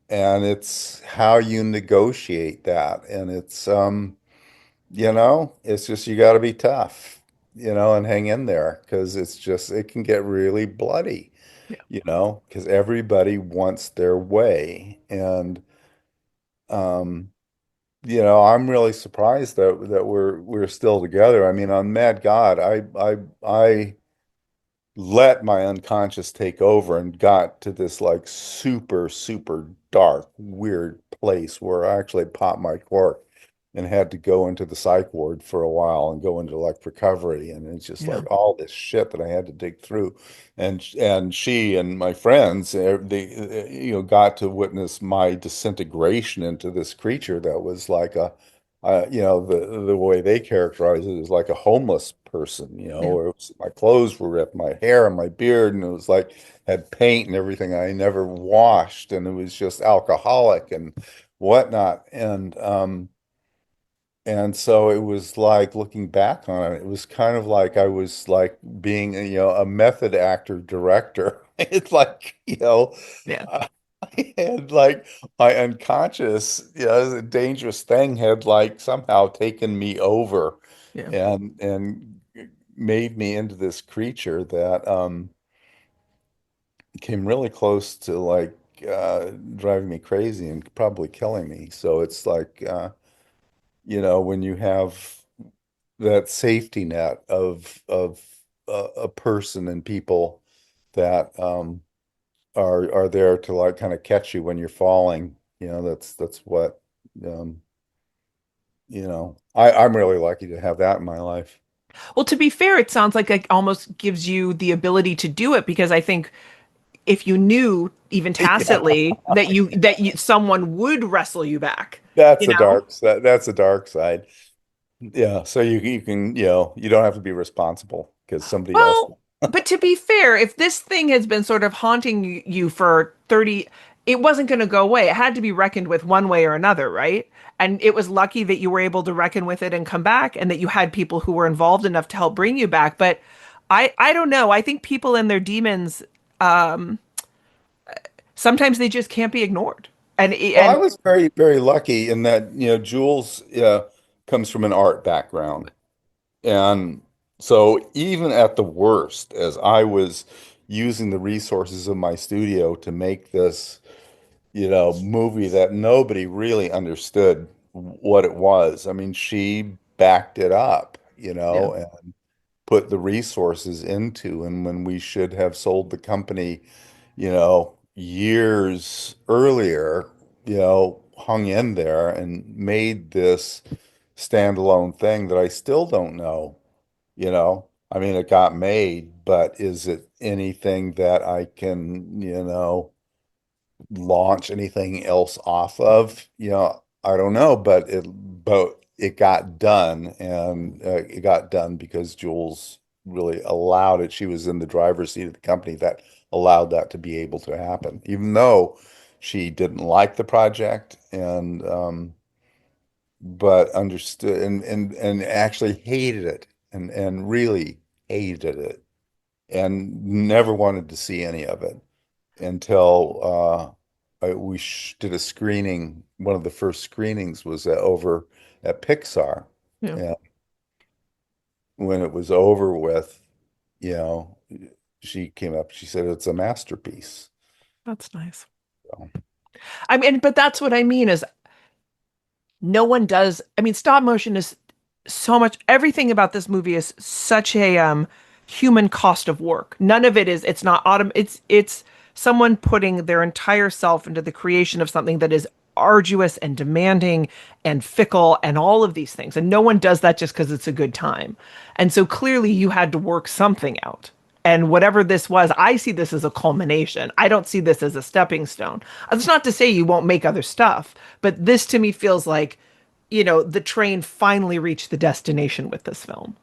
and it's how you negotiate that, and it's just you got to be tough, and hang in there because it can get really bloody, Yeah. because everybody wants their way. And um, I'm really surprised that we're still together. I mean, on Mad God, I let my unconscious take over and got to this like super, super dark, weird place where I actually popped my cork and had to go into the psych ward for a while and go into like recovery. And it's just Yeah. like all this shit that I had to dig through. And she and my friends, they got to witness my disintegration into this creature that was like the way they characterize it is like a homeless person, Yeah. where my clothes were ripped, my hair and my beard, and it was like had paint and everything I never washed, and it was just alcoholic and whatnot. And so it was like looking back on it, it was kind of like I was like being, a method actor director. It's like, Yeah. uh, I had like my unconscious, a dangerous thing had like somehow taken me over Yeah. and made me into this creature that came really close to like driving me crazy and probably killing me. So it's like when you have that safety net of a person and people that are there to like kind of catch you when you're falling. That's what um, I'm really lucky to have that in my life. Well, to be fair, it sounds like it almost gives you the ability to do it, because I think if you knew even Yeah, tacitly that someone would wrestle you back, that's you the know? dark side. That's the dark side. Yeah, so you can, you don't have to be responsible because somebody else Well, will. but to be fair, if this thing has been sort of haunting you for 30, it wasn't going to go away. It had to be reckoned with one way or another, right? And it was lucky that you were able to reckon with it and come back, and that you had people who were involved enough to help bring you back. But I don't know. I think people and their demons, um, sometimes they just can't be ignored. Well, I And was very, very lucky in that, Jules comes from an art background. And so even at the worst, as I was using the resources of my studio to make this, movie that nobody really understood what it was. I mean, she backed it up, yeah, put the resources into, and when we should have sold the company, years earlier, hung in there and made this standalone thing that I still don't know, I mean, it got made, but is it anything that I can, launch anything else off of? I don't know, but it got done, and it got done because Jules really allowed it. She was in the driver's seat of the company that allowed that to be able to happen, even though she didn't like the project and but understood and actually hated it and really hated it and never wanted to see any of it until we did a screening. One of the first screenings was over at Pixar. Yeah, And when it was over with, you know, she came up, she said, it's a masterpiece. that's nice. So, I mean, but that's what I mean is no one does. I mean, stop motion is so much, everything about this movie is such a human cost of work. None of it is, it's not it's someone putting their entire self into the creation of something that is arduous and demanding and fickle and all of these things. And no one does that just because it's a good time. And so clearly you had to work something out. And whatever this was, I see this as a culmination. I don't see this as a stepping stone. It's not to say you won't make other stuff, but this to me feels like, the train finally reached the destination with this film.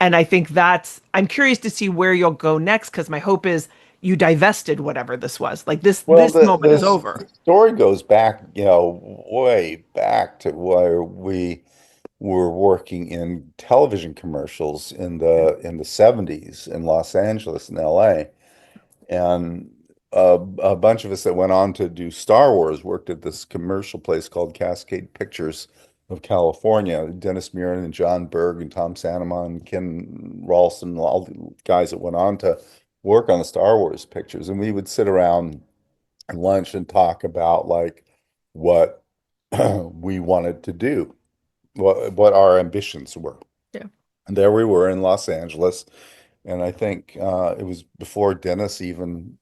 And I think I'm curious to see where you'll go next because my hope is you divested whatever this was. Like well, this moment is over. the story goes back, way back to where we were working in television commercials in Yeah, the 70s in Los Angeles and LA. And a bunch of us that went on to do Star Wars worked at this commercial place called Cascade Pictures of California. Dennis Muren and John Berg and Tom Sanneman and Ken Ralston, all the guys that went on to work on the Star Wars pictures. And we would sit around at lunch and talk about like what we wanted to do, what our ambitions were. yeah, And there we were in Los Angeles. And I think it was before Dennis even,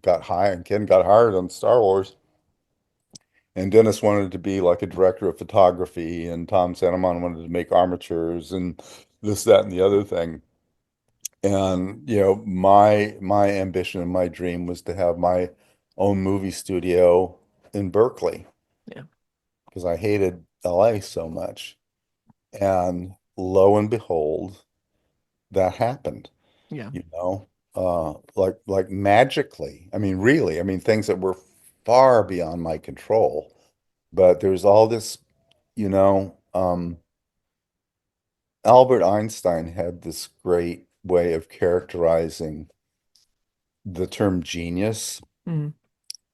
got hired and Ken got hired on Star Wars. And Dennis wanted to be like a director of photography, and Tom Sanneman wanted to make armatures and this, that, and the other thing. And my ambition and my dream was to have my own movie studio in Berkeley yeah, because I hated LA so much. And lo and behold, that happened. yeah, Like magically. I mean, really, I mean, things that were far beyond my control. But there's all this, you know, um, Albert Einstein had this great way of characterizing the term genius. mhm,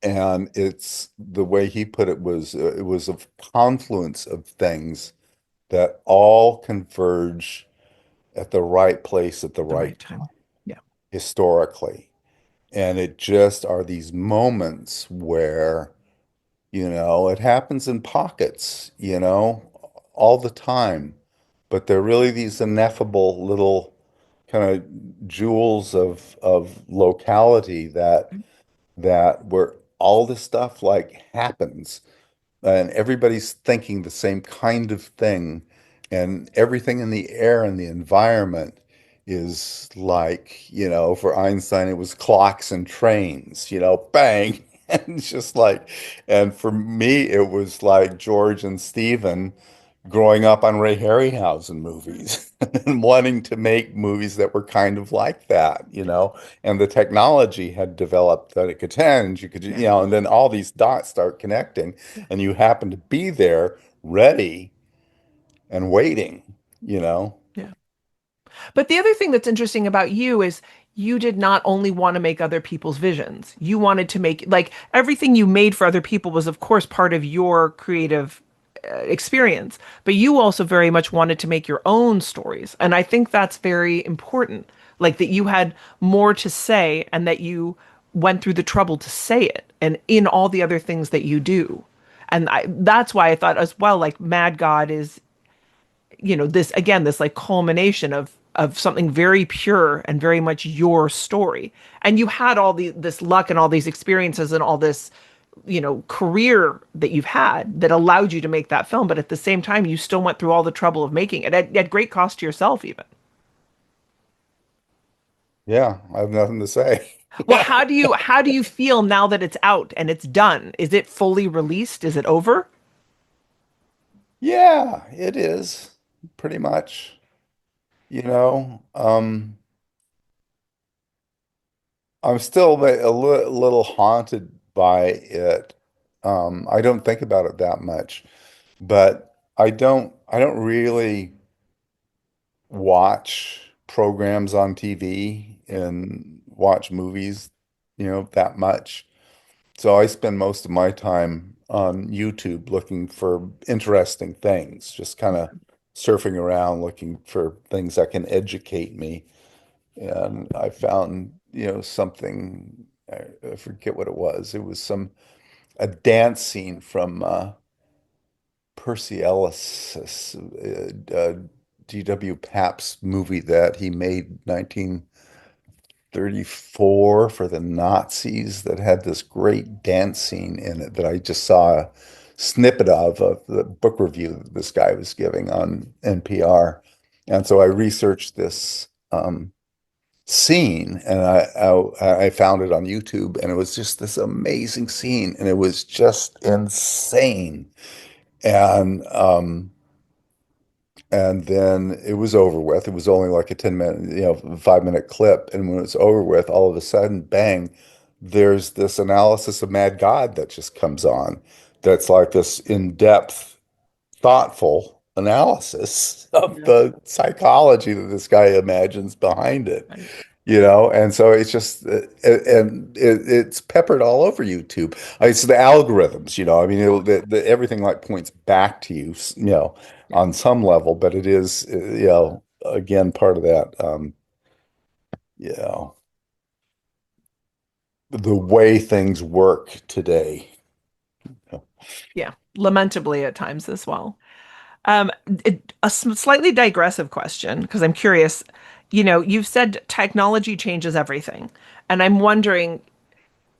And it's the way he put it was a confluence of things that all converge at the right place at the the right right time. Yeah, historically. And it just are these moments where, it happens in pockets, all the time. But they're really these ineffable little kind of jewels of locality that where all this stuff like happens and everybody's thinking the same kind of thing, and everything in the air and the environment is like, for Einstein, it was clocks and trains, bang. And it's just like, and for me, it was like George and Stephen growing up on Ray Harryhausen movies and wanting to make movies that were kind of like that, and the technology had developed that it could tend, you could, yeah, and then all these dots start connecting yeah, and you happen to be there ready and waiting, you know? yeah. But the other thing that's interesting about you is you did not only want to make other people's visions. You wanted to make like everything you made for other people was of course part of your creative experience, but you also very much wanted to make your own stories. And I think that's very important. Like that you had more to say and that you went through the trouble to say it and in all the other things that you do. And that's why I thought as well, like Mad God is this again, this like culmination of something very pure and very much your story. And you had all this luck and all these experiences and all this, career that you've had that allowed you to make that film. But at the same time, you still went through all the trouble of making it at great cost to yourself, even. Yeah, I have nothing to say. Well, how do you feel now that it's out and it's done? Is it fully released? Is it over? Yeah, it is pretty much, you know. I'm still little haunted by it. I don't think about it that much, but I don't really watch programs on TV and watch movies, that much. So I spend most of my time on YouTube looking for interesting things, just kind of surfing around looking for things that can educate me. And I found, something, I forget what it was. It was a dance scene from Percy Ellis' G.W. Papp's movie that he made 1934 for the Nazis that had this great dance scene in it that I just saw a snippet of the book review that this guy was giving on NPR. And so I researched this scene and I found it on YouTube and it was just this amazing scene and it was just insane. And and then it was over with. It was only like a 10-minute, 5-minute clip. And when it was over with, all of a sudden, bang, there's this analysis of Mad God that just comes on. That's like this in-depth, thoughtful analysis of Yeah. the psychology that this guy imagines behind it. Right. And so it's just, it's peppered all over YouTube. It's the algorithms, I mean, everything like points back to you, Yeah. on some level, but it is, again, part of that, you know, the way things work today. Yeah. Lamentably at times as well. Slightly digressive question, because I'm curious. You've said technology changes everything, and I'm wondering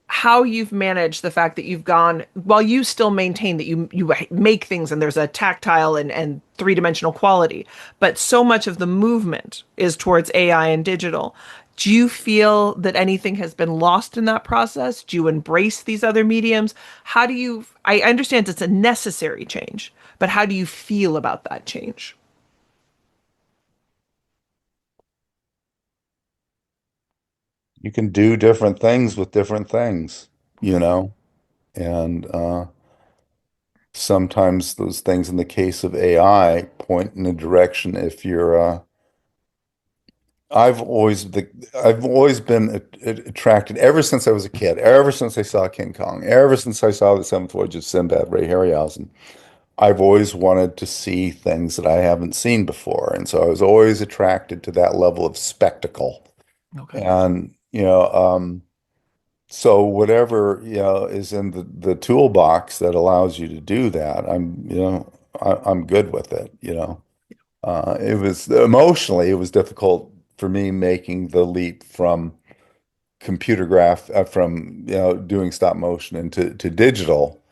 how you've managed the fact that you've gone while you still maintain that you make things and there's a tactile and three-dimensional quality, but so much of the movement is towards AI and digital. Do you feel that anything has been lost in that process? Do you embrace these other mediums? I understand it's a necessary change, but how do you feel about that change? You can do different things with different things, and sometimes those things in the case of AI point in a direction if you're I've always been attracted ever since I was a kid, ever since I saw King Kong, ever since I saw the Seventh Voyage of Sinbad, Ray Harryhausen. I've always wanted to see things that I haven't seen before, and so I was always attracted to that level of spectacle. Okay. And so whatever is in the toolbox that allows you to do that, I'm good with it. It was emotionally, it was difficult for me making the leap from from doing stop motion into digital,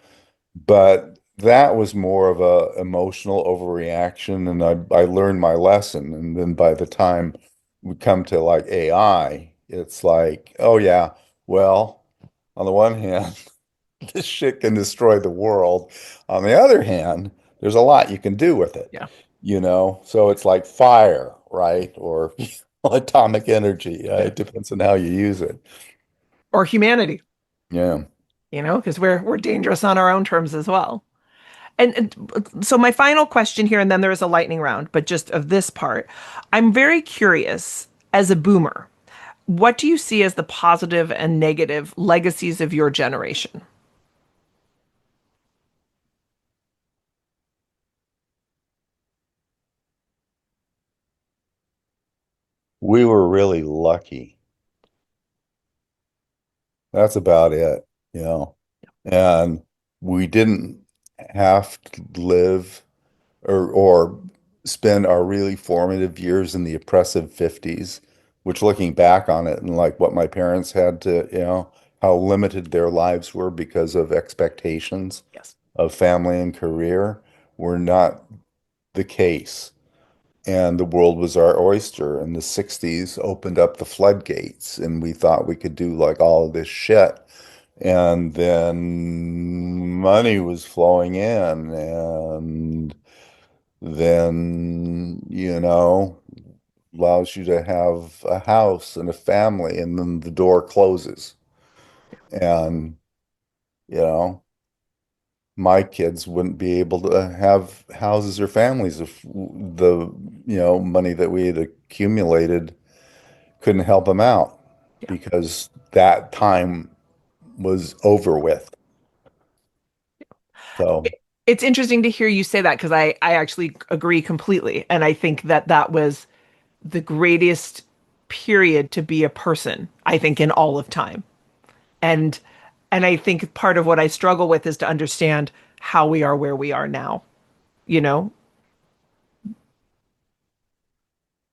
but that was more of a emotional overreaction, and I learned my lesson. And then by the time we come to like AI, it's like, oh yeah, well, on the one hand, this shit can destroy the world. On the other hand, there's a lot you can do with it, Yeah. So it's like fire, right? Or atomic energy. Yeah. It depends on how you use it. Or humanity, Yeah. because we're dangerous on our own terms as well. And so my final question here, and then there is a lightning round, but just of this part, I'm very curious as a boomer, what do you see as the positive and negative legacies of your generation? We were really lucky. That's about it. And we didn't have to live or spend our really formative years in the oppressive 50s, which looking back on it and like what my parents had to, how limited their lives were because of expectations Yes. of family and career were not the case. And the world was our oyster. And the 60s opened up the floodgates, and we thought we could do like all of this shit. And then money was flowing in, and then, allows you to have a house and a family, and then the door closes. And, you know, my kids wouldn't be able to have houses or families if the, money that we had accumulated couldn't help them out Yeah. because that time was over with. So, It's interesting to hear you say that because I actually agree completely. And I think that that was the greatest period to be a person, I think, in all of time. And and I think part of what I struggle with is to understand how we are where we are now, you know,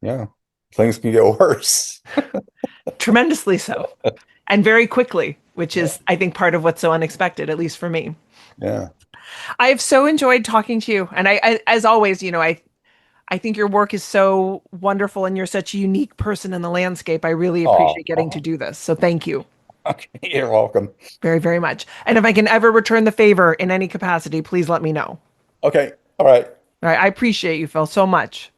yeah, things can get worse. tremendously so, and very quickly, which Yeah. is, I think, part of what's so unexpected, at least for me. Yeah. I have so enjoyed talking to you. And as always, I think your work is so wonderful and you're such a unique person in the landscape. I really appreciate getting to Oh, do this. So thank you okay. You're welcome. very, very much. And if I can ever return the favor in any capacity, please let me know. Okay. All right. All right. I appreciate you, Phil, so much.